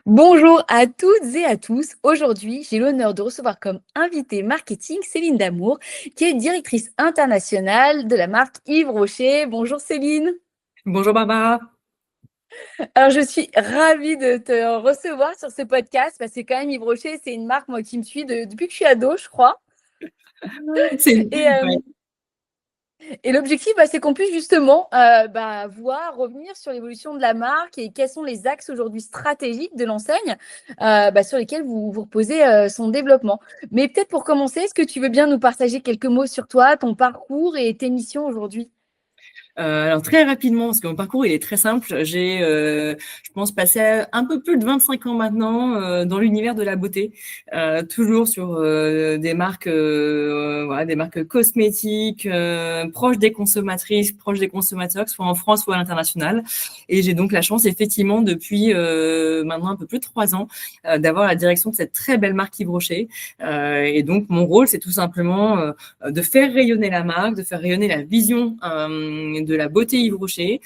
Bonjour à toutes et à tous. Aujourd'hui, j'ai l'honneur de recevoir comme invitée marketing Céline Damour, qui est directrice internationale de la marque Yves Rocher. Bonjour Céline. Bonjour Barbara. Alors, je suis ravie de te recevoir sur ce podcast parce que quand même Yves Rocher, c'est une marque moi qui me suit depuis que je suis ado, je crois. C'est Et, ouais. et l'objectif, c'est qu'on puisse justement revenir sur l'évolution de la marque et quels sont les axes aujourd'hui stratégiques de l'enseigne sur lesquels vous reposez son développement. Mais peut-être pour commencer, est-ce que tu veux bien nous partager quelques mots sur toi, ton parcours et tes missions aujourd'hui? Alors très rapidement, parce que mon parcours il est très simple. J'ai, je pense, passé un peu plus de 25 ans maintenant dans l'univers de la beauté, toujours sur voilà, des marques cosmétiques, proches des consommatrices, proches des consommateurs, que ce soit en France ou à l'international. Et j'ai donc la chance, effectivement, depuis maintenant un peu plus de 3 ans, d'avoir la direction de cette très belle marque Yves Rocher. Et donc mon rôle, c'est tout simplement de faire rayonner la marque, de faire rayonner la vision de la beauté Yves Rocher,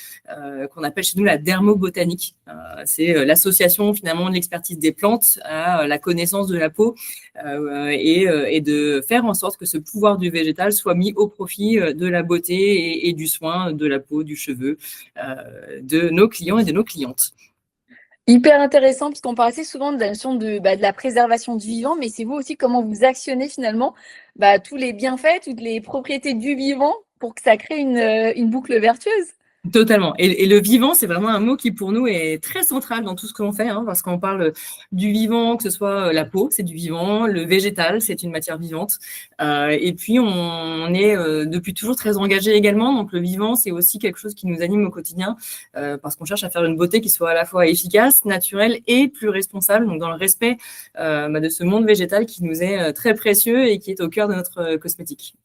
qu'on appelle chez nous la dermobotanique. C'est l'association finalement de l'expertise des plantes à la connaissance de la peau et de faire en sorte que ce pouvoir du végétal soit mis au profit de la beauté et du soin de la peau, du cheveu de nos clients et de nos clientes. Hyper intéressant, parce qu'on parle assez souvent de la notion de la préservation du vivant, mais c'est vous aussi comment vous actionnez finalement tous les bienfaits, toutes les propriétés du vivant pour que ça crée une boucle vertueuse. Totalement. Et le vivant, c'est vraiment un mot qui pour nous est très central dans tout ce que l'on fait, hein, parce qu'on parle du vivant, que ce soit la peau, c'est du vivant, le végétal, c'est une matière vivante. Et puis on est depuis toujours très engagé également. Donc le vivant, c'est aussi quelque chose qui nous anime au quotidien, parce qu'on cherche à faire une beauté qui soit à la fois efficace, naturelle et plus responsable. Donc dans le respect de ce monde végétal qui nous est très précieux et qui est au cœur de notre cosmétique.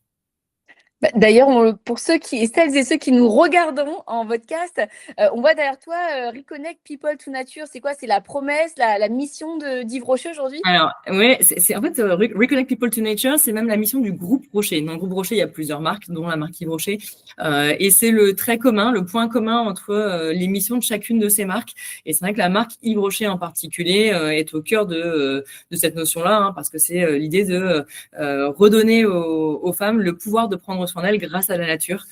D'ailleurs, pour celles et ceux qui nous regarderont en podcast, on voit derrière toi Reconnect People to Nature. C'est quoi? C'est la promesse, la mission d'Yves Rocher aujourd'hui? Alors, ouais, c'est en fait Reconnect People to Nature, c'est même la mission du groupe Rocher. Dans le groupe Rocher, il y a plusieurs marques, dont la marque Yves Rocher, et c'est le trait commun, le point commun entre les missions de chacune de ces marques. Et c'est vrai que la marque Yves Rocher en particulier est au cœur de cette notion-là, hein, parce que c'est l'idée de redonner aux femmes le pouvoir de prendre soin d'elles grâce à la nature,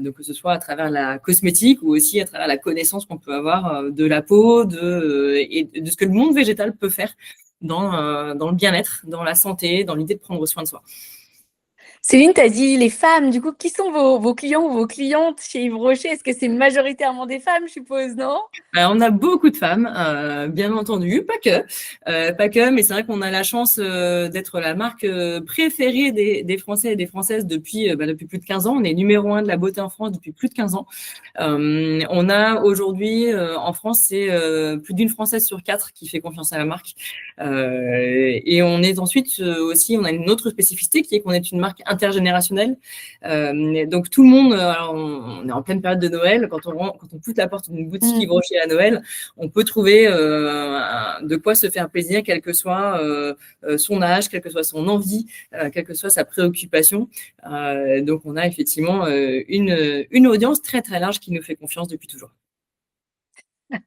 donc que ce soit à travers la cosmétique ou aussi à travers la connaissance qu'on peut avoir de la peau, et de ce que le monde végétal peut faire dans le bien-être, dans la santé, dans l'idée de prendre soin de soi. Céline, tu as dit les femmes. Du coup, qui sont vos clients ou vos clientes chez Yves Rocher? Est-ce que c'est majoritairement des femmes, je suppose, non? On a beaucoup de femmes, bien entendu, pas que, mais c'est vrai qu'on a la chance d'être la marque préférée des Français et des Françaises depuis plus de 15 ans. On est numéro un de la beauté en France depuis plus de 15 ans. On a aujourd'hui en France, c'est plus d'une Française sur quatre qui fait confiance à la marque. Et on est ensuite aussi, on a une autre spécificité qui est qu'on est une marque intergénérationnelle. Donc tout le monde, alors on est en pleine période de Noël, quand on pousse la porte d'une boutique Yves Mm. Rocher à Noël, on peut trouver de quoi se faire plaisir, quel que soit son âge, quelle que soit son envie, quelle que soit sa préoccupation. Donc on a effectivement une audience très très large qui nous fait confiance depuis toujours.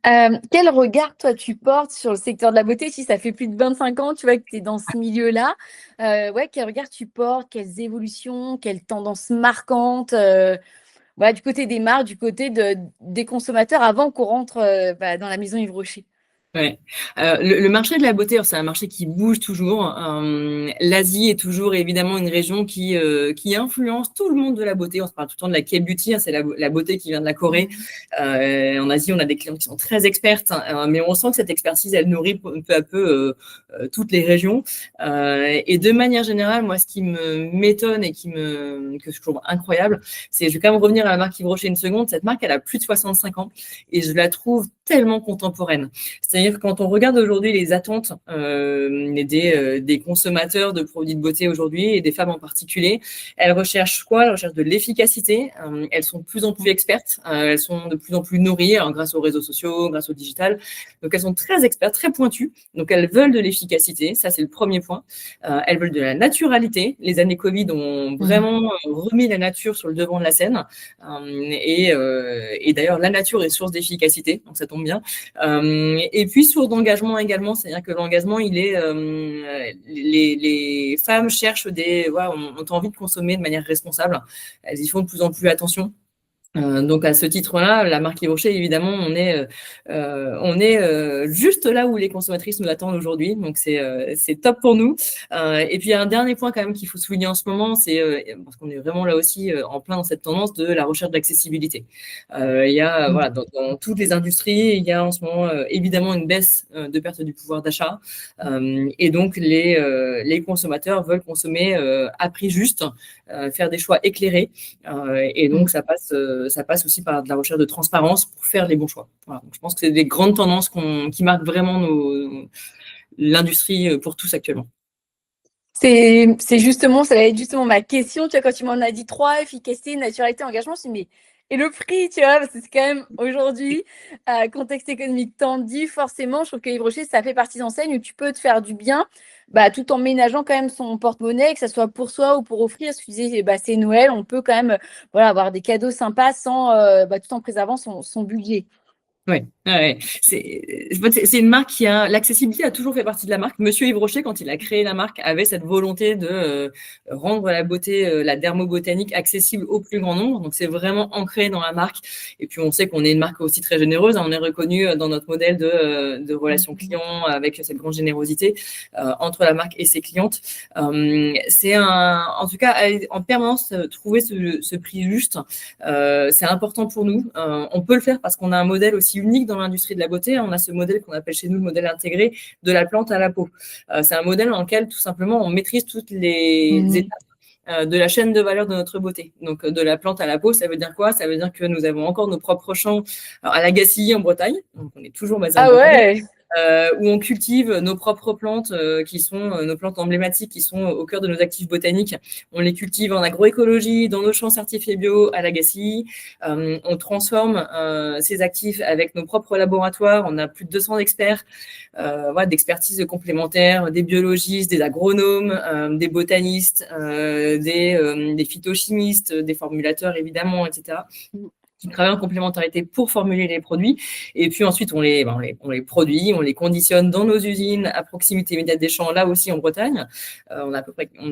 Quel regard, toi, tu portes sur le secteur de la beauté? Si ça fait plus de 25 ans, tu vois, que tu es dans ce milieu-là, ouais, quel regard tu portes? Quelles évolutions? Quelles tendances marquantes? Voilà, du côté des marques, du côté des consommateurs, avant qu'on rentre dans la maison Yves Rocher. Ouais. Le marché de la beauté, c'est un marché qui bouge toujours. L'Asie est toujours évidemment une région qui influence tout le monde de la beauté. On se parle tout le temps de la K-beauty, hein, c'est la beauté qui vient de la Corée. Mhm. En Asie, on a des clients qui sont très expertes, hein, mais on sent que cette expertise, elle nourrit peu à peu toutes les régions. Et de manière générale, moi, ce qui me m'étonne et que je trouve incroyable, je vais quand même revenir à la marque Yves Rocher une seconde. Cette marque, elle a plus de 65 ans et je la trouve tellement contemporaine. C'est-à-dire que quand on regarde aujourd'hui les attentes des consommateurs de produits de beauté aujourd'hui et des femmes en particulier, elles recherchent quoi? Elles recherchent de l'efficacité. Elles sont de plus en plus expertes. Elles sont de plus en plus nourries, hein, grâce aux réseaux sociaux, grâce au digital. Donc elles sont très expertes, très pointues. Donc elles veulent de l'efficacité. Ça, c'est le premier point. Elles veulent de la naturalité. Les années Covid ont Mhm. vraiment remis la nature sur le devant de la scène. Et d'ailleurs, la nature est source d'efficacité. Donc ça tombe bien. Et puis source d'engagement également, c'est-à-dire que l'engagement, il est les femmes cherchent voilà, ont envie de consommer de manière responsable. Elles y font de plus en plus attention. Donc à ce titre-là, la marque Yves Rocher, évidemment, on est juste là où les consommatrices nous attendent aujourd'hui. Donc c'est top pour nous. Et puis il y a un dernier point quand même qu'il faut souligner en ce moment, c'est parce qu'on est vraiment là aussi en plein dans cette tendance de la recherche d'accessibilité. Il y a voilà dans toutes les industries, il y a en ce moment évidemment une baisse de perte du pouvoir d'achat, et donc les consommateurs veulent consommer à prix juste, faire des choix éclairés, et donc ça passe aussi par de la recherche de transparence pour faire les bons choix. Voilà. Donc, je pense que c'est des grandes tendances qui marquent vraiment l'industrie pour tous actuellement. C'est justement, ça va être justement ma question, tu vois, quand tu m'en as dit 3, efficacité, naturalité, engagement, je me suis dit, mais et le prix, tu vois, parce que c'est quand même aujourd'hui, contexte économique tendu, forcément, je trouve que Yves Rocher, ça fait partie d'enseignes où tu peux te faire du bien, tout en ménageant quand même son porte-monnaie, que ce soit pour soi ou pour offrir. Ce que tu disais, c'est Noël, on peut quand même voilà, avoir des cadeaux sympas sans, tout en préservant son budget. Ouais, ouais. C'est une marque qui a l'accessibilité a toujours fait partie de la marque. Monsieur Yves Rocher, quand il a créé la marque, avait cette volonté de rendre la beauté, la dermobotanique accessible au plus grand nombre. Donc c'est vraiment ancré dans la marque. Et puis on sait qu'on est une marque aussi très généreuse. On est reconnu dans notre modèle de relation client avec cette grande générosité entre la marque et ses clientes. En tout cas, en permanence trouver ce prix juste, c'est important pour nous. On peut le faire parce qu'on a un modèle aussi unique dans l'industrie de la beauté. On a ce modèle qu'on appelle chez nous le modèle intégré de la plante à la peau. C'est un modèle dans lequel tout simplement on maîtrise toutes les étapes de la chaîne de valeur de notre beauté. Donc de la plante à la peau, ça veut dire quoi? Ça veut dire que nous avons encore nos propres champs à la Gacilly en Bretagne. Donc on est toujours basé en Bretagne. Ouais. Où on cultive nos propres plantes qui sont nos plantes emblématiques qui sont au cœur de nos actifs botaniques. On les cultive en agroécologie dans nos champs certifiés bio à la Gacilly. On transforme ces actifs avec nos propres laboratoires. On a plus de 200 experts voilà, d'expertise complémentaires, des biologistes, des agronomes, des botanistes, des phytochimistes, des formulateurs évidemment, etc. qui travaillent en complémentarité pour formuler les produits. Et puis ensuite, on les produit, on les conditionne dans nos usines à proximité immédiate des champs, là aussi en Bretagne. On a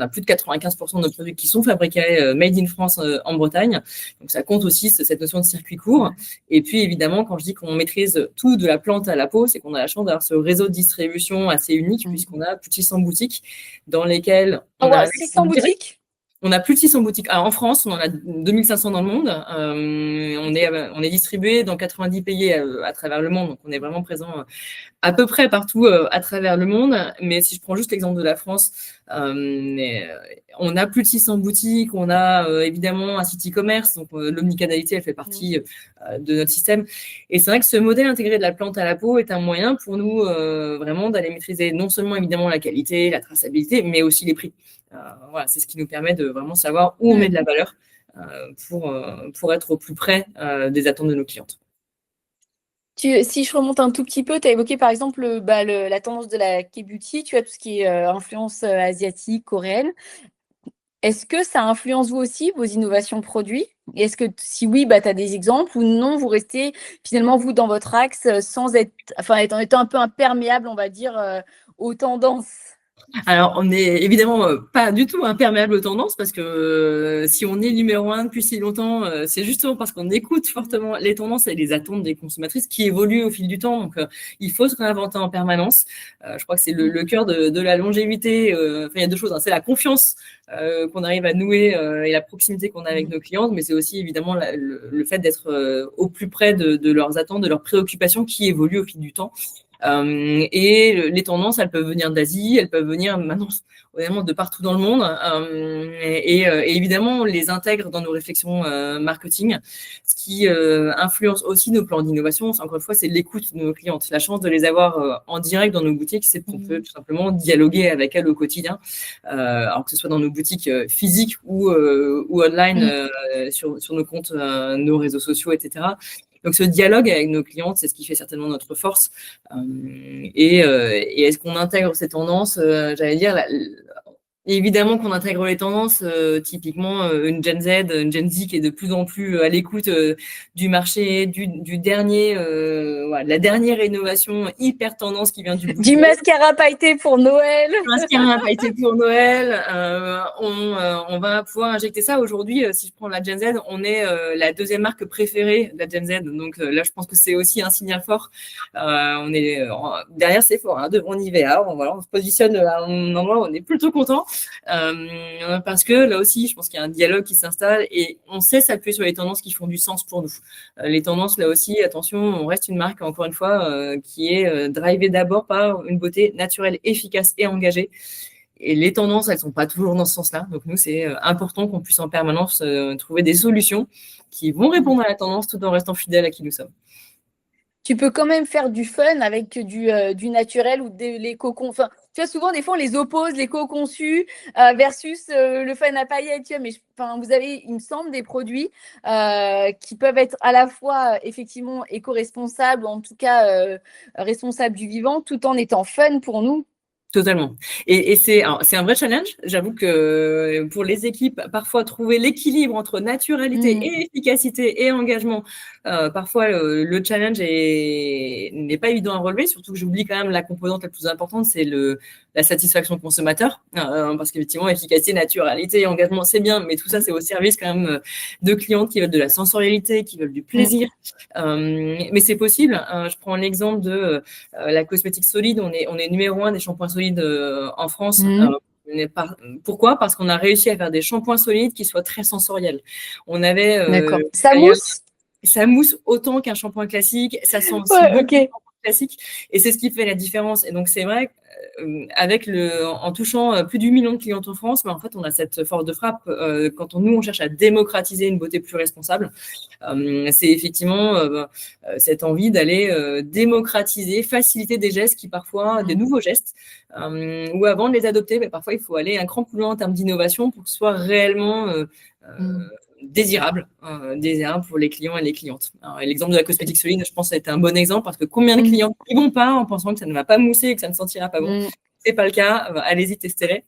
plus de 95% de nos produits qui sont fabriqués made in France en Bretagne. Donc ça compte aussi cette notion de circuit court. Et puis évidemment, quand je dis qu'on maîtrise tout de la plante à la peau, c'est qu'on a la chance d'avoir ce réseau de distribution assez unique puisqu'on a plus de 600 boutiques dans lesquelles on a 600 boutiques. On a plus de 600 boutiques. Alors, en France, on en a 2500 dans le monde. On est distribué dans 90 pays à travers le monde. Donc, on est vraiment présent à peu près partout à travers le monde. Mais si je prends juste l'exemple de la France, on a plus de 600 boutiques. On a évidemment un site e-commerce. Donc, l'omnicanalité, elle fait partie de notre système. Et c'est vrai que ce modèle intégré de la plante à la peau est un moyen pour nous vraiment d'aller maîtriser non seulement évidemment la qualité, la traçabilité, mais aussi les prix. Voilà, c'est ce qui nous permet de vraiment savoir où on met de la valeur pour être au plus près des attentes de nos clientes. Si je remonte un tout petit peu, tu as évoqué par exemple la tendance de la K-beauty, tu as tout ce qui est influence asiatique, coréenne. Est-ce que ça influence vous aussi, vos innovations produits? Et est-ce que si oui, tu as des exemples ou non, vous restez finalement, vous, dans votre axe sans être, étant un peu imperméable, on va dire, aux tendances? Alors, on n'est évidemment pas du tout imperméable aux tendances parce que si on est numéro 1 depuis si longtemps, c'est justement parce qu'on écoute fortement les tendances et les attentes des consommatrices qui évoluent au fil du temps. Donc, il faut se réinventer en permanence. Je crois que c'est le cœur de la longévité. Il y a deux choses. Hein. C'est la confiance qu'on arrive à nouer et la proximité qu'on a avec nos clientes, mais c'est aussi évidemment le fait d'être au plus près de leurs attentes, de leurs préoccupations qui évoluent au fil du temps. Et les tendances, elles peuvent venir d'Asie, elles peuvent venir maintenant vraiment de partout dans le monde. Et évidemment, on les intègre dans nos réflexions marketing, ce qui influence aussi nos plans d'innovation. Encore une fois, c'est l'écoute de nos clientes. La chance de les avoir en direct dans nos boutiques, c'est qu'on peut tout simplement dialoguer avec elles au quotidien, alors que ce soit dans nos boutiques physiques ou online sur nos comptes, nos réseaux sociaux, etc. Donc, ce dialogue avec nos clientes, c'est ce qui fait certainement notre force. Et est-ce qu'on intègre ces tendances? J'allais dire, Évidemment qu'on intègre les tendances, typiquement une Gen Z, une Gen Z qui est de plus en plus à l'écoute du marché, du dernier, voilà, de la dernière innovation hyper tendance qui vient du bout du Du monde. mascara pailleté pour Noël. Mascara a été pour Noël. On va pouvoir injecter ça. Aujourd'hui, si je prends la Gen Z, on est la deuxième marque préférée de la Gen Z. Donc là, je pense que c'est aussi un signal fort. On est derrière Sephora, devant Nivea. Voilà, on se positionne à un endroit où on est plutôt content parce que là aussi, je pense qu'il y a un dialogue qui s'installe et on sait s'appuyer sur les tendances qui font du sens pour nous. Les tendances, là aussi, attention, on reste une marque, encore une fois, qui est drivée d'abord par une beauté naturelle, efficace et engagée. Et les tendances, elles sont pas toujours dans ce sens-là. Donc nous, c'est important qu'on puisse en permanence trouver des solutions qui vont répondre à la tendance tout en restant fidèles à qui nous sommes. Tu peux quand même faire du fun avec du naturel ou l'éco-con. Enfin, tu vois, souvent, des fois, on les oppose, l'éco-conçu versus le fun à paillettes. Tu vois, mais enfin, vous avez, il me semble, des produits qui peuvent être à la fois effectivement éco-responsables, ou en tout cas responsables du vivant, tout en étant fun pour nous. Totalement. Et c'est un vrai challenge. J'avoue que pour les équipes, parfois trouver l'équilibre entre naturalité et efficacité et engagement, parfois le challenge n'est pas évident à relever. Surtout que j'oublie quand même la composante la plus importante, c'est la satisfaction consommateur. Parce qu'effectivement, efficacité, naturalité et engagement, c'est bien, mais tout ça, c'est au service quand même de clientes qui veulent de la sensorialité, qui veulent du plaisir. Mais c'est possible. Je prends l'exemple de la cosmétique solide. On est numéro 1 des shampoings solides en France. Pourquoi? Parce qu'on a réussi à faire des shampoings solides qui soient très sensoriels. On avait D'accord. Ça d'ailleurs, mousse? ça mousse autant qu'un shampoing classique, ça sent aussi Ouais, bon qu'un ok. shampoing classique, et c'est ce qui fait la différence. Et donc c'est vrai, en touchant plus d'8 millions de clientes en France, mais en fait on a cette force de frappe quand on cherche à démocratiser une beauté plus responsable. C'est effectivement cette envie d'aller démocratiser, faciliter des gestes qui parfois, des nouveaux gestes, où avant de les adopter, mais parfois il faut aller un cran plus loin en termes d'innovation pour que ce soit réellement désirable pour les clients et les clientes. Alors, l'exemple de la cosmétique solide, je pense, ça a été un bon exemple parce que combien de clients n'y vont pas en pensant que ça ne va pas mousser et que ça ne sentira pas bon. C'est pas le cas, allez-y, testez-les.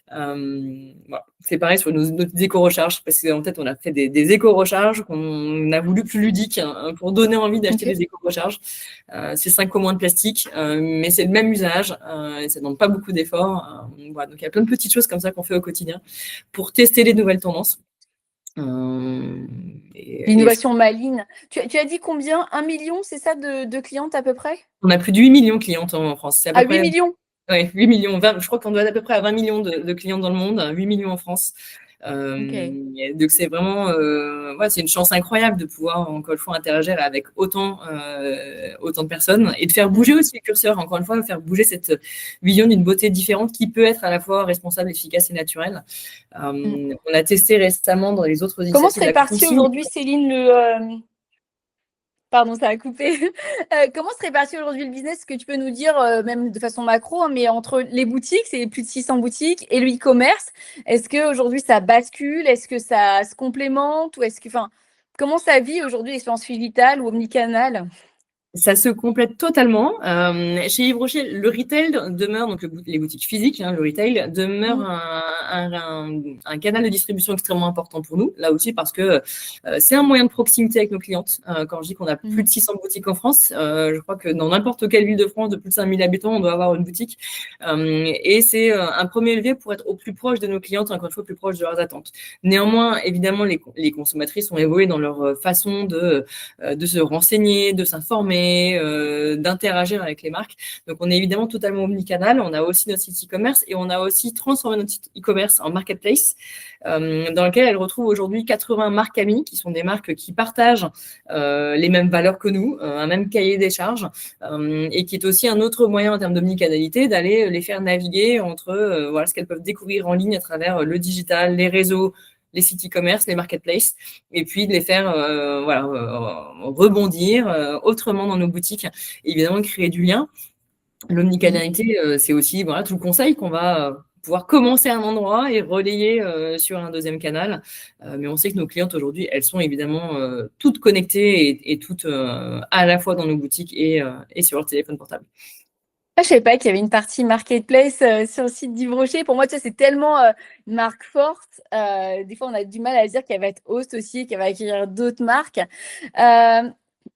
Voilà. C'est pareil sur nos éco-recharges, parce qu'en tête, on a fait des éco-recharges qu'on a voulu plus ludiques pour donner envie d'acheter des éco-recharges. C'est 5 fois moins de plastique, mais c'est le même usage et ça ne demande pas beaucoup d'efforts. Voilà. Donc il y a plein de petites choses comme ça qu'on fait au quotidien pour tester les nouvelles tendances. L'innovation maligne. Tu as dit combien? 1 million, c'est ça, de clientes à peu près? On a plus de 8 millions de clientes en France. C'est à peu 8 près, millions? ouais, 8 millions. 20, je crois qu'on doit être à peu près à 20 millions de clientes dans le monde, 8 millions en France. Donc c'est vraiment, c'est une chance incroyable de pouvoir encore une fois interagir avec autant de personnes et de faire bouger aussi les curseurs. Encore une fois, faire bouger cette vision d'une beauté différente qui peut être à la fois responsable, efficace et naturelle. On a testé récemment dans les autres Comment se initiatives la répartit consigne. aujourd'hui, Céline, Pardon, ça a coupé. Comment se répartit aujourd'hui le business? Est-ce que tu peux nous dire, même de façon macro, hein, mais entre les boutiques, c'est plus de 600 boutiques, et le e-commerce, est-ce qu'aujourd'hui ça bascule? Est-ce que ça se complémente? Ou comment ça vit aujourd'hui l'expérience digitale ou omnicanal? Ça se complète totalement. Chez Yves Rocher, le retail demeure, donc les boutiques physiques, le retail demeure un canal de distribution extrêmement important pour nous, là aussi parce que c'est un moyen de proximité avec nos clientes. Quand je dis qu'on a plus de 600 boutiques en France, je crois que dans n'importe quelle ville de France de plus de 5000 habitants, on doit avoir une boutique. Et c'est un premier levier pour être au plus proche de nos clientes, encore une fois, au plus proche de leurs attentes. Néanmoins, évidemment, les consommatrices ont évolué dans leur façon de se renseigner, de s'informer, d'interagir avec les marques. Donc, on est évidemment totalement omnicanal. On a aussi notre site e-commerce et on a aussi transformé notre site e-commerce en marketplace, dans lequel elle retrouve aujourd'hui 80 marques amies, qui sont des marques qui partagent les mêmes valeurs que nous, un même cahier des charges, et qui est aussi un autre moyen en termes d'omnicanalité d'aller les faire naviguer entre ce qu'elles peuvent découvrir en ligne à travers le digital, les réseaux, les sites e-commerce, les marketplaces, et puis de les faire rebondir autrement dans nos boutiques, et évidemment créer du lien. L'omnicanalité, c'est aussi tout le conseil qu'on va pouvoir commencer à un endroit et relayer sur un deuxième canal. Mais on sait que nos clientes aujourd'hui, elles sont évidemment toutes connectées et toutes à la fois dans nos boutiques et sur leur téléphone portable. Ah, je savais pas qu'il y avait une partie marketplace sur le site d'Yves Rocher. Pour moi, tu sais, c'est tellement une marque forte. Des fois, on a du mal à se dire qu'elle va être host aussi, qu'elle va acquérir d'autres marques. Euh,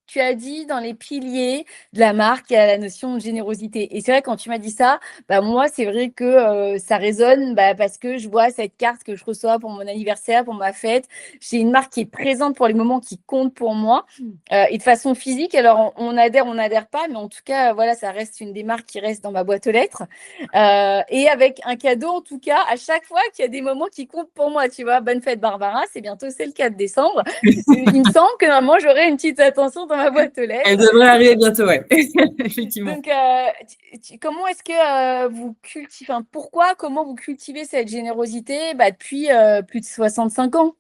Tu as dit dans les piliers de la marque, il y a la notion de générosité. Et c'est vrai, quand tu m'as dit ça, bah, moi, c'est vrai que ça résonne bah, parce que je vois cette carte que je reçois pour mon anniversaire, pour ma fête. J'ai une marque qui est présente pour les moments qui comptent pour moi et de façon physique. Alors, on adhère, on n'adhère pas, mais en tout cas, voilà, ça reste une des marques qui reste dans ma boîte aux lettres. Et avec un cadeau, en tout cas, à chaque fois qu'il y a des moments qui comptent pour moi, tu vois, bonne fête Barbara, c'est le 4 décembre. Il me semble que normalement, j'aurai une petite attention dans ma boîte aux Elle lettres. devrait arriver bientôt, ouais. Effectivement. Donc, comment est-ce que vous cultivez, enfin, pourquoi, comment vous cultivez cette générosité bah, depuis plus de 65 ans?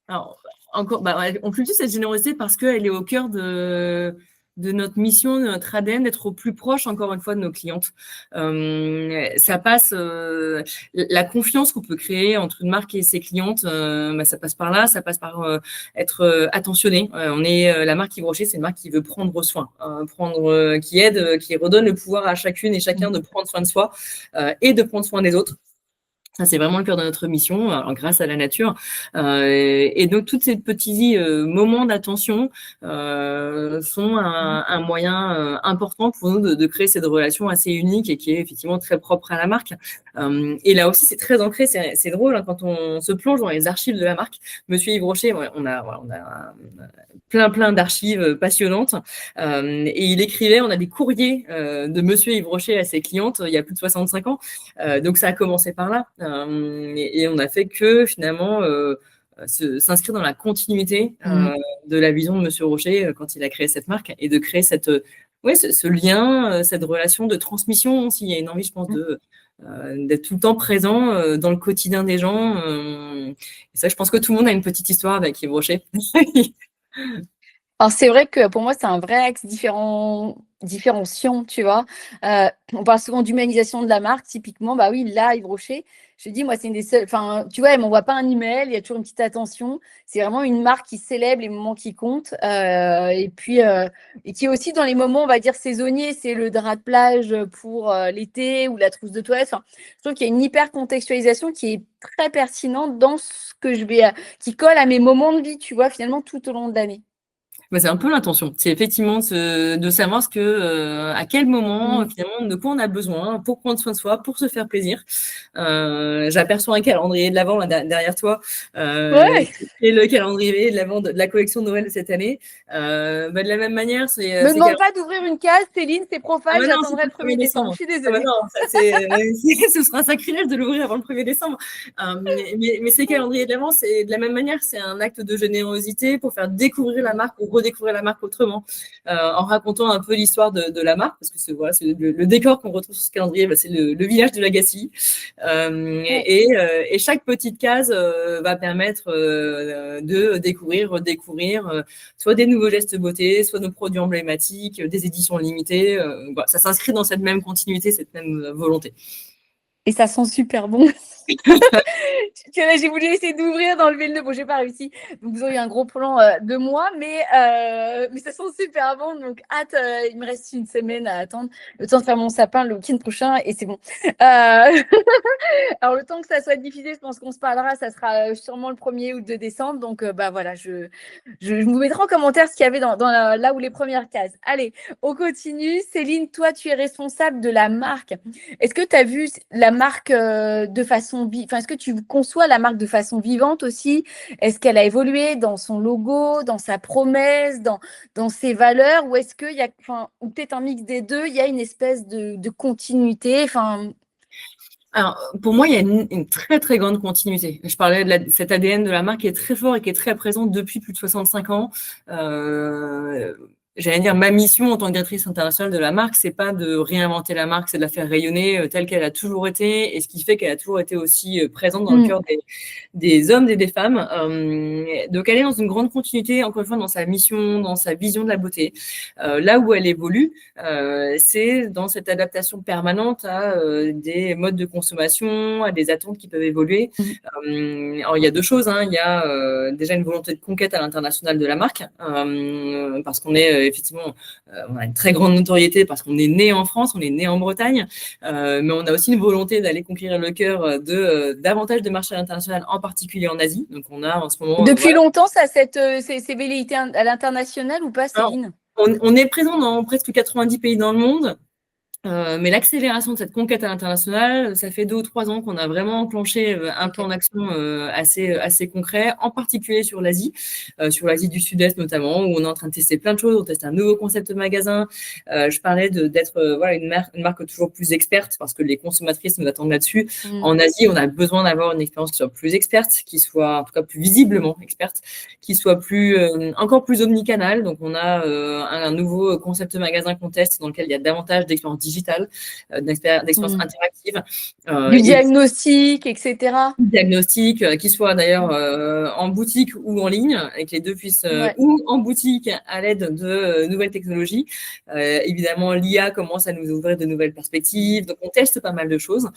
Alors, encore, bah, on cultive cette générosité parce qu'elle est au cœur de notre mission, de notre ADN, d'être au plus proche, encore une fois, de nos clientes. Ça passe, la confiance qu'on peut créer entre une marque et ses clientes, bah, ça passe par là, ça passe par être attentionné. On est la marque Yves Rocher, c'est une marque qui veut prendre soin, qui aide, qui redonne le pouvoir à chacune et chacun de prendre soin de soi et de prendre soin des autres. Ça, c'est vraiment le cœur de notre mission, alors, grâce à la nature. Et donc, tous ces petits moments d'attention sont un moyen important pour nous de créer cette relation assez unique et qui est effectivement très propre à la marque. Et là aussi, c'est très ancré. C'est drôle hein, quand on se plonge dans les archives de la marque. Monsieur Yves Rocher, on a plein d'archives passionnantes. Et il écrivait, on a des courriers de Monsieur Yves Rocher à ses clientes il y a plus de 65 ans. Donc ça a commencé par là. Et on a fait que finalement s'inscrire dans la continuité de la vision de Monsieur Rocher quand il a créé cette marque et de créer ce lien, cette relation de transmission aussi. Il y a une envie, je pense, d'être tout le temps présent dans le quotidien des gens. Et ça, je pense que tout le monde a une petite histoire avec Yves Rocher. Alors, c'est vrai que pour moi, c'est un vrai axe différenciant, tu vois. On parle souvent d'humanisation de la marque, typiquement. Bah oui, là, Yves Rocher, je te dis, moi, c'est une des seules. Enfin, tu vois, elle m'envoie pas un email, il y a toujours une petite attention. C'est vraiment une marque qui célèbre les moments qui comptent. Et puis, et qui est aussi dans les moments, on va dire, saisonniers. C'est le drap de plage pour l'été ou la trousse de toilette. Enfin, je trouve qu'il y a une hyper contextualisation qui est très pertinente dans ce que je vais, qui colle à mes moments de vie, tu vois, finalement, tout au long de l'année. Mais c'est un peu l'intention. C'est effectivement de savoir à quel moment, Mm. finalement, de quoi on a besoin pour prendre soin de soi, pour se faire plaisir. J'aperçois un calendrier de l'Avent là, derrière toi, Ouais. et le calendrier de l'Avent de la collection de Noël de cette année. De la même manière, Me c'est demande pas d'ouvrir une case, Céline, c'est ah profane, bah non, c'est j'attendrai pas le le 1er 1er décembre. Je décembre. suis Ah bah désolée. non, ce sera un sacrilège de l'ouvrir avant le 1er décembre. Mais ces calendriers de l'Avent, c'est de la même manière, c'est un acte de générosité pour faire découvrir la marque ou redécouvrir la marque autrement, en racontant un peu l'histoire de la marque, parce que c'est le décor qu'on retrouve sur ce calendrier, bah, c'est le village de Lagacy. Ouais. Et chaque petite case va permettre de découvrir, redécouvrir soit des nouveaux gestes beauté, soit nos produits emblématiques, des éditions limitées. Voilà, ça s'inscrit dans cette même continuité, cette même volonté. Et ça sent super bon. J'ai voulu essayer d'ouvrir, d'enlever le nœud. Bon, j'ai pas réussi. Donc, vous auriez un gros plan de moi, mais ça sent super bon. Donc, hâte. Il me reste une semaine à attendre. Le temps de faire mon sapin le week-end prochain et c'est bon. Alors, le temps que ça soit diffusé, je pense qu'on se parlera. Ça sera sûrement le 1er ou le 2 décembre. Donc, bah voilà, je vous mettrai en commentaire ce qu'il y avait là où les premières cases. Allez, on continue. Céline, toi, tu es responsable de la marque. Est-ce que tu as vu la marque de façon enfin, est-ce que tu conçois la marque de façon vivante aussi? Est-ce qu'elle a évolué dans son logo, dans sa promesse, dans ses valeurs, ou est-ce qu'il y a, enfin, ou peut-être un mix des deux, il y a une espèce de continuité, enfin. Alors, pour moi, il y a une très, très grande continuité. Je parlais cet ADN de la marque qui est très fort et qui est très présent depuis plus de 65 ans. J'allais dire, ma mission en tant que directrice internationale de la marque, c'est pas de réinventer la marque, c'est de la faire rayonner telle qu'elle a toujours été, et ce qui fait qu'elle a toujours été aussi présente dans le cœur des hommes et des femmes. Donc, elle est dans une grande continuité, encore une fois, dans sa mission, dans sa vision de la beauté. Là où elle évolue, c'est dans cette adaptation permanente à des modes de consommation, à des attentes qui peuvent évoluer. Alors, il y a deux choses. Hein. Il y a déjà une volonté de conquête à l'international de la marque, parce qu'on est effectivement, on a une très grande notoriété parce qu'on est né en France, on est né en Bretagne, mais on a aussi une volonté d'aller conquérir le cœur de davantage de marchés internationaux, en particulier en Asie. Donc, on a en ce moment, Depuis voilà. longtemps, ça, ces velléités à l'international ou pas, Alors, Céline? on est présent dans presque 90 pays dans le monde. Mais l'accélération de cette conquête à l'international, ça fait 2 ou 3 ans qu'on a vraiment enclenché un plan d'action assez concret, en particulier sur l'Asie du Sud-Est notamment, où on est en train de tester plein de choses. On teste un nouveau concept de magasin. Je parlais d'être voilà, une marque toujours plus experte parce que les consommatrices nous attendent là-dessus. En Asie, on a besoin d'avoir une expérience qui soit plus experte, qui soit en tout cas plus visiblement experte, qui soit encore plus omnicanal. Donc, on a un nouveau concept de magasin qu'on teste dans lequel il y a davantage d'expérience digitale, d'expérience interactive. Du diagnostic, etc. Diagnostic, qui soit d'ailleurs en boutique ou en ligne, et que les deux puissent, ou en boutique à l'aide de nouvelles technologies. Évidemment, l'IA commence à nous ouvrir de nouvelles perspectives, donc on teste pas mal de choses.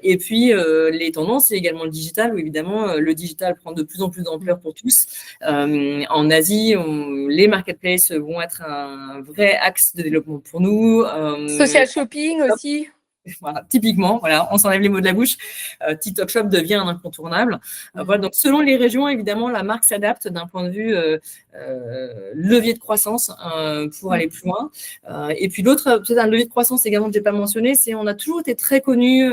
Et puis, les tendances, c'est également le digital, où évidemment, le digital prend de plus en plus d'ampleur pour tous. En Asie, les marketplaces vont être un vrai axe de développement pour nous. Social shopping aussi. Voilà, typiquement, voilà, on s'enlève les mots de la bouche. TikTok Shop devient un incontournable. Voilà, donc selon les régions, évidemment, la marque s'adapte d'un point de vue levier de croissance pour aller plus loin. Et puis l'autre, peut-être un levier de croissance également que j'ai pas mentionné, c'est on a toujours été très connus.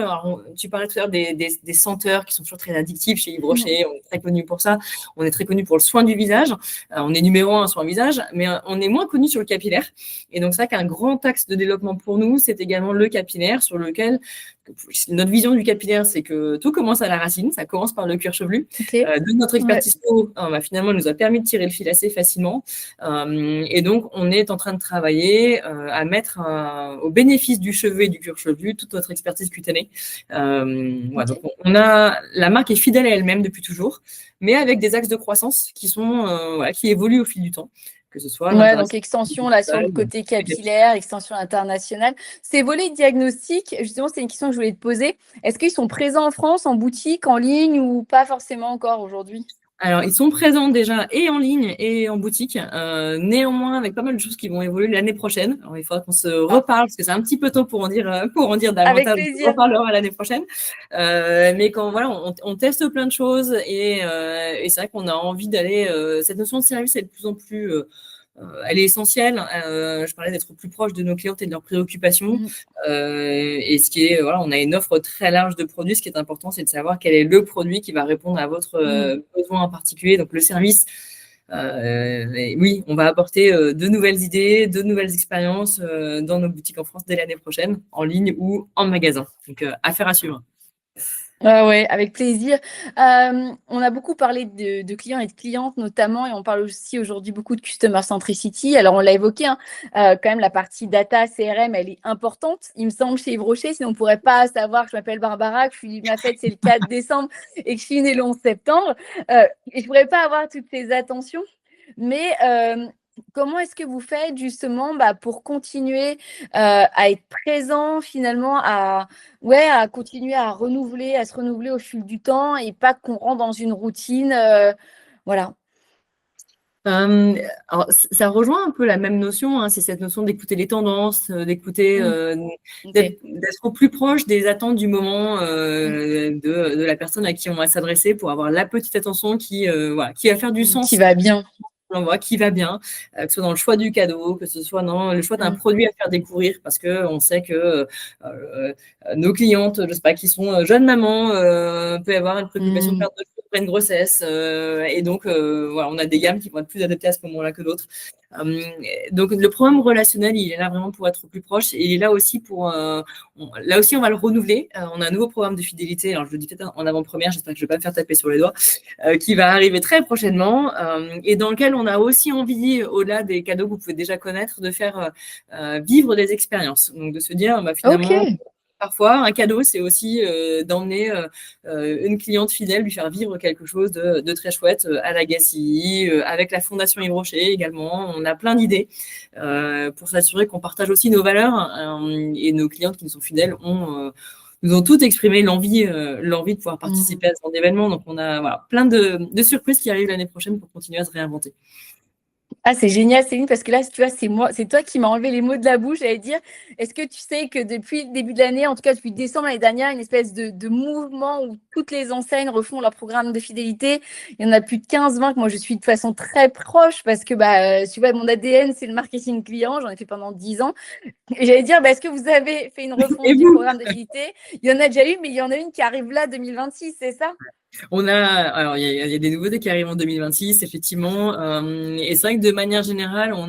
Tu parlais tout à l'heure des senteurs qui sont toujours très addictifs chez Yves Rocher. On est très connus pour ça. On est très connus pour le soin du visage. On est numéro 1 soin visage, mais on est moins connus sur le capillaire. Et donc ça, qu'un grand axe de développement pour nous, c'est également le capillaire, sur lequel notre vision du capillaire, c'est que tout commence à la racine, ça commence par le cuir chevelu. De notre expertise peau, finalement, nous a permis de tirer le fil assez facilement. Et donc, on est en train de travailler à mettre au bénéfice du cheveu et du cuir chevelu toute notre expertise cutanée. Voilà, donc la marque est fidèle à elle-même depuis toujours, mais avec des axes de croissance qui évoluent au fil du temps. Que ce soit donc extension là sur le côté capillaire, extension internationale. Ces volets diagnostiques, justement, c'est une question que je voulais te poser. Est-ce qu'ils sont présents en France, en boutique, en ligne ou pas forcément encore aujourd'hui? Alors, ils sont présents déjà et en ligne et en boutique. Néanmoins, avec pas mal de choses qui vont évoluer l'année prochaine. Alors, il faudra qu'on se reparle parce que c'est un petit peu tôt pour en dire davantage. Avec plaisir. On reparlera l'année prochaine. Mais quand voilà, on teste plein de choses et c'est vrai qu'on a envie d'aller. Cette notion de service est de plus en plus elle est essentielle. Je parlais d'être plus proche de nos clientes et de leurs préoccupations. Et ce qui est, voilà, on a une offre très large de produits. Ce qui est important, c'est de savoir quel est le produit qui va répondre à votre besoin en particulier. Donc, le service, oui, on va apporter de nouvelles idées, de nouvelles expériences dans nos boutiques en France dès l'année prochaine, en ligne ou en magasin. Donc, affaire à suivre. Ouais, avec plaisir. On a beaucoup parlé de clients et de clientes notamment, et on parle aussi aujourd'hui beaucoup de Customer Centricity. Alors, on l'a évoqué, quand même, la partie data, CRM, elle est importante, il me semble, chez Yves Rocher. Sinon, on ne pourrait pas savoir que je m'appelle Barbara, que ma fête, c'est le 4 décembre et que je suis née le 11 septembre. Et je ne pourrais pas avoir toutes ces attentions. Mais comment est-ce que vous faites justement pour continuer à être présent finalement, à continuer à se renouveler au fil du temps et pas qu'on rentre dans une routine, voilà. Alors, ça rejoint un peu la même notion, c'est cette notion d'écouter les tendances, d'écouter, d'être au plus proche des attentes du moment de la personne à qui on va s'adresser pour avoir la petite attention qui va faire du sens. Qui va bien. Qui va bien, que ce soit dans le choix du cadeau, que ce soit dans le choix d'un produit à faire découvrir, parce qu'on sait que nos clientes, je sais pas, qui sont jeunes mamans, peut y avoir une préoccupation de perte de cheveux après une grossesse, et donc on a des gammes qui vont être plus adaptées à ce moment-là que d'autres. Donc le programme relationnel, il est là vraiment pour être plus proche, et il est là aussi là aussi on va le renouveler. On a un nouveau programme de fidélité, alors je le dis peut-être en avant-première, j'espère que je vais pas me faire taper sur les doigts, qui va arriver très prochainement, et dans lequel on a aussi envie, au-delà des cadeaux que vous pouvez déjà connaître, de faire vivre des expériences. Donc de se dire finalement, parfois, un cadeau, c'est aussi d'emmener une cliente fidèle, lui faire vivre quelque chose de très chouette à l'Agassi, avec la Fondation Yves Rocher également. On a plein d'idées pour s'assurer qu'on partage aussi nos valeurs, et nos clientes qui nous sont fidèles nous ont toutes exprimé l'envie de pouvoir participer à ce genre d'événement. Donc, on a plein de surprises qui arrivent l'année prochaine pour continuer à se réinventer. Ah, c'est génial, Céline, parce que là, tu vois, c'est toi qui m'as enlevé les mots de la bouche. J'allais dire, est-ce que tu sais que depuis le début de l'année, en tout cas depuis décembre l'année dernière, une espèce de mouvement où toutes les enseignes refont leur programme de fidélité. Il y en a plus de 15-20 que moi, je suis de façon très proche parce que, tu vois, mon ADN, c'est le marketing client. J'en ai fait pendant 10 ans. Et j'allais dire, est-ce que vous avez fait une Et refonte du vous? programme de fidélité? Il y en a déjà eu, mais il y en a une qui arrive là, 2026, c'est ça? Alors il y a des nouveautés qui arrivent en 2026, effectivement. Et c'est vrai que de manière générale, on,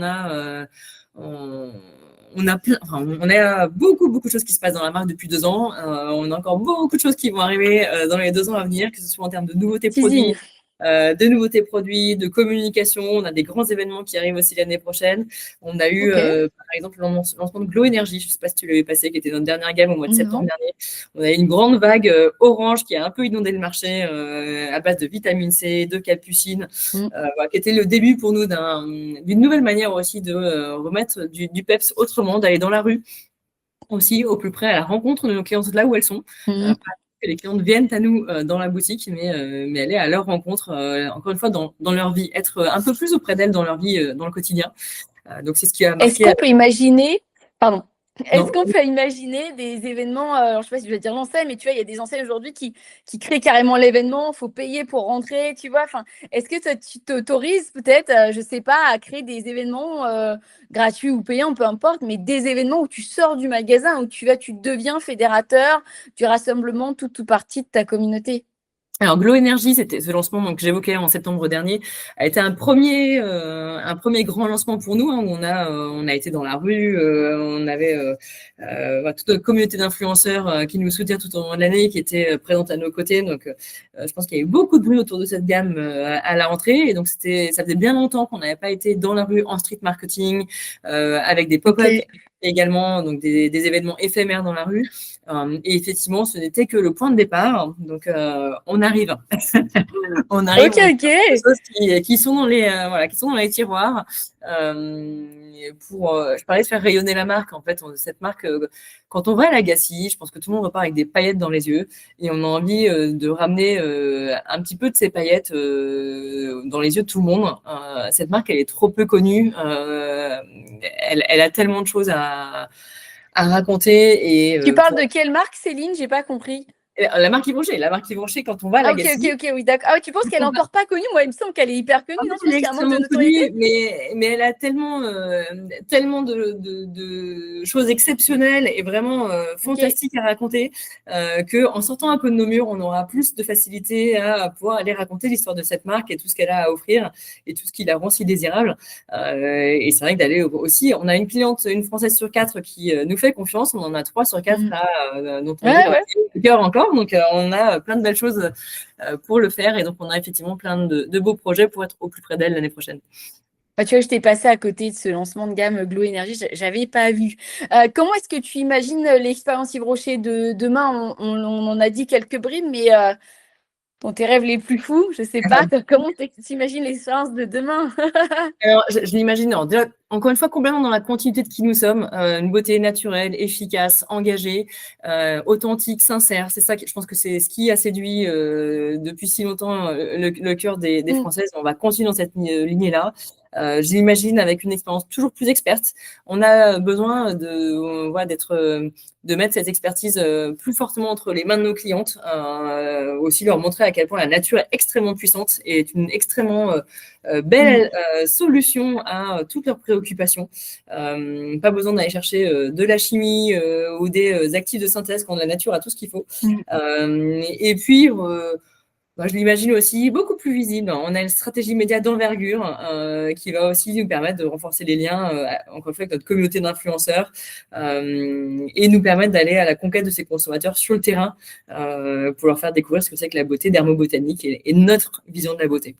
on a beaucoup de choses qui se passent dans la marque depuis 2 ans. On a encore beaucoup de choses qui vont arriver dans les 2 ans à venir, que ce soit en termes Teasing. de nouveautés produits, de communication. On a des grands événements qui arrivent aussi l'année prochaine. On a eu, Ok. par exemple, le lancement de Glow Energy. Je ne sais pas si tu l'avais passé, qui était notre dernière gamme au mois de septembre Non. dernier. On a eu une grande vague orange qui a un peu inondé le marché à base de vitamine C, de capucine, Mm. voilà, qui était le début pour nous d'une nouvelle manière aussi de remettre du peps autrement, d'aller dans la rue aussi au plus près à la rencontre de nos clientes là où elles sont. Mm. Pas que les clientes viennent à nous dans la boutique, mais aller à leur rencontre, encore une fois, dans leur vie, être un peu plus auprès d'elles dans leur vie, dans le quotidien. Donc, c'est ce qui a Est-ce marqué. qu'on peut imaginer, pardon, est-ce Non, qu'on peut imaginer des événements, alors je sais pas si je vais dire l'enseigne, mais tu vois, il y a des enseignes aujourd'hui qui créent carrément l'événement, il faut payer pour rentrer, tu vois. Enfin, est-ce que tu t'autorises peut-être, je sais pas, à créer des événements gratuits ou payants, peu importe, mais des événements où tu sors du magasin, où tu deviens fédérateur du rassemblement toute ou partie de ta communauté? alors, Glow Energy, c'était ce lancement donc, que j'évoquais en septembre dernier, a été un premier grand lancement pour nous, hein, où on a été dans la rue, on avait voilà, toute notre communauté d'influenceurs qui nous soutiennent tout au long de l'année, qui étaient présentes à nos côtés. Donc, je pense qu'il y a eu beaucoup de bruit autour de cette gamme à la rentrée. Et donc, ça faisait bien longtemps qu'on n'avait pas été dans la rue en street marketing, avec des Ok. pop-up également, donc des événements éphémères dans la rue. Et effectivement, ce n'était que le point de départ. Donc, on arrive. On arrive, Ok, on a ok. des choses qui sont dans voilà, qui sont dans les tiroirs. Je parlais de faire rayonner la marque. En fait, cette marque, quand on va à l'Agassi, je pense que tout le monde repart avec des paillettes dans les yeux et on a envie de ramener un petit peu de ces paillettes dans les yeux de tout le monde. Cette marque, elle est trop peu connue. Elle a tellement de choses à raconter et Tu parles de quelle marque, Céline? J'ai pas compris. la marque Givenchy, quand on va à Ah, ok, ok, l'Agassi, ok, oui, d'accord. Ah, ouais, tu penses qu'elle est encore pas connue? Moi, il me semble qu'elle est hyper connue, en non? fait, Tu elle penses est qu'il y a un manque de extrêmement notoriété? connue, mais elle a tellement de choses exceptionnelles et vraiment Ok. fantastiques à raconter que en sortant un peu de nos murs, on aura plus de facilité à pouvoir aller raconter l'histoire de cette marque et tout ce qu'elle a à offrir et tout ce qui la rend si désirable. Et c'est vrai que d'aller aussi, on a une cliente, une Française sur 4 qui nous fait confiance. On en a 3 sur 4 Mm. là, dont on veut Ouais, leur ouais. le cœur encore. Donc, on a plein de belles choses pour le faire. Et donc, on a effectivement plein de beaux projets pour être au plus près d'elle l'année prochaine. Bah, tu vois, j'étais passée à côté de ce lancement de gamme Glow Energy, j'avais pas vu. Comment est-ce que tu imagines l'expérience Yves Rocher de demain? On en a dit quelques bribes, mais dans tes rêves les plus fous, je sais pas, comment t'imagines l'expérience de demain? Alors, je l'imagine, alors, déjà, encore une fois, complètement dans la continuité de qui nous sommes, une beauté naturelle, efficace, engagée, authentique, sincère. C'est ça, je pense que c'est ce qui a séduit depuis si longtemps le cœur des Mm. Françaises. On va continuer dans cette lignée-là. Je l'imagine avec une expérience toujours plus experte. On a besoin voilà, de mettre cette expertise plus fortement entre les mains de nos clientes, aussi leur montrer à quel point la nature est extrêmement puissante et est une extrêmement Mm. belle solution à toutes leurs préoccupations. Pas besoin d'aller chercher de la chimie ou des actifs de synthèse quand la nature a tout ce qu'il faut. Mm. Et puis, je l'imagine aussi beaucoup plus visible. On a une stratégie média d'envergure qui va aussi nous permettre de renforcer les liens, encore une fois, avec notre communauté d'influenceurs et nous permettre d'aller à la conquête de ces consommateurs sur le terrain pour leur faire découvrir ce que c'est que la beauté dermobotanique et notre vision de la beauté.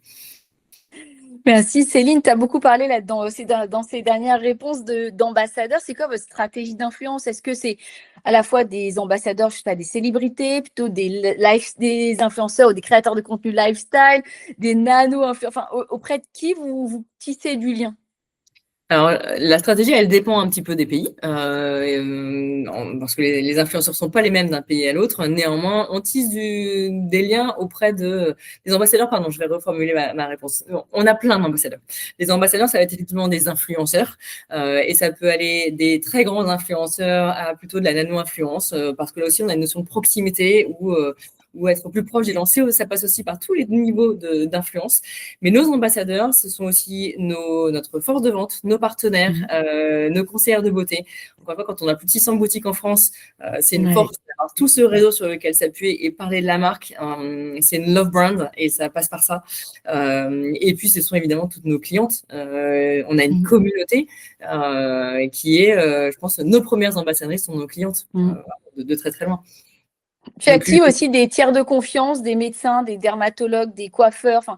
Merci Céline, tu as beaucoup parlé là dans ces dernières réponses d'ambassadeurs. C'est quoi votre stratégie d'influence? Est-ce que c'est à la fois des ambassadeurs, je sais pas, des célébrités, plutôt des influenceurs ou des créateurs de contenu lifestyle, des nano-influenceurs, enfin auprès de qui vous tissez du lien? Alors, la stratégie, elle dépend un petit peu des pays, parce que les influenceurs sont pas les mêmes d'un pays à l'autre. Néanmoins, on tisse des liens auprès des ambassadeurs. Pardon, je vais reformuler ma réponse. On a plein d'ambassadeurs. Les ambassadeurs, ça va être effectivement des influenceurs, et ça peut aller des très grands influenceurs à plutôt de la nano-influence, parce que là aussi, on a une notion de proximité ou être plus proche des lancers. Ça passe aussi par tous les niveaux d'influence. Mais nos ambassadeurs, ce sont aussi notre force de vente, nos partenaires, nos conseillères de beauté. Encore une fois, quand on a plus de 600 boutiques en France, c'est une force d'avoir tout ce réseau sur lequel s'appuyer et parler de la marque. C'est une love brand et ça passe par ça. Et puis, ce sont évidemment toutes nos clientes. On a une communauté qui est, je pense, nos premières ambassadrices sont nos clientes de très, très loin. Tu actives aussi des tiers de confiance, des médecins, des dermatologues, des coiffeurs, enfin,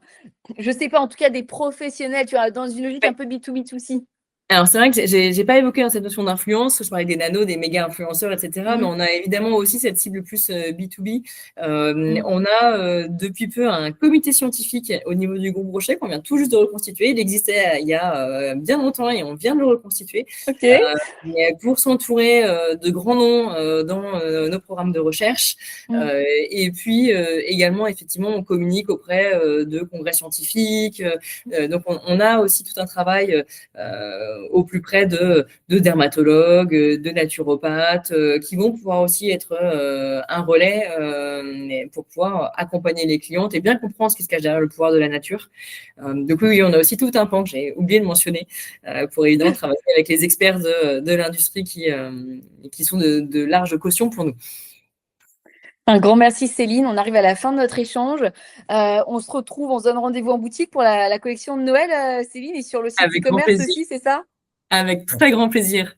je sais pas, en tout cas des professionnels, tu vois, dans une logique un peu B2B2C. Alors, c'est vrai que j'ai pas évoqué cette notion d'influence. Je parlais des nanos, des méga influenceurs, etc. Mais on a évidemment aussi cette cible plus B2B. On a depuis peu un comité scientifique au niveau du groupe Rocher qu'on vient tout juste de reconstituer. Il existait il y a bien longtemps et on vient de le reconstituer. Pour s'entourer de grands noms dans nos programmes de recherche. Et puis également, effectivement, on communique auprès de congrès scientifiques. Donc, on a aussi tout un travail au plus près de dermatologues, de naturopathes, qui vont pouvoir aussi être un relais pour pouvoir accompagner les clientes et bien comprendre ce qui se cache derrière le pouvoir de la nature. Donc oui, on a aussi tout un pan que j'ai oublié de mentionner pour évidemment travailler avec les experts de l'industrie qui sont de large caution pour nous. Un grand merci Céline, on arrive à la fin de notre échange. On se retrouve, on se donne rendez-vous en boutique pour la collection de Noël, Céline, et sur le site Avec grand e-commerce plaisir. aussi, c'est ça? Avec très grand plaisir.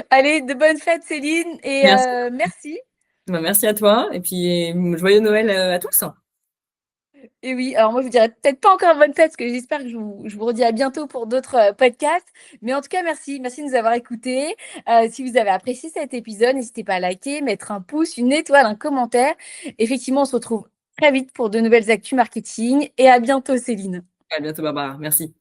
Allez, de bonnes fêtes Céline, et Merci. merci. Merci à toi, et puis joyeux Noël à tous. Et oui, alors moi je vous dirais peut-être pas encore bonne fête, parce que j'espère que je vous redis à bientôt pour d'autres podcasts. Mais en tout cas, merci de nous avoir écoutés. Si vous avez apprécié cet épisode, n'hésitez pas à liker, mettre un pouce, une étoile, un commentaire. Effectivement, on se retrouve très vite pour de nouvelles actus marketing. Et à bientôt, Céline. À bientôt, Barbara. Merci.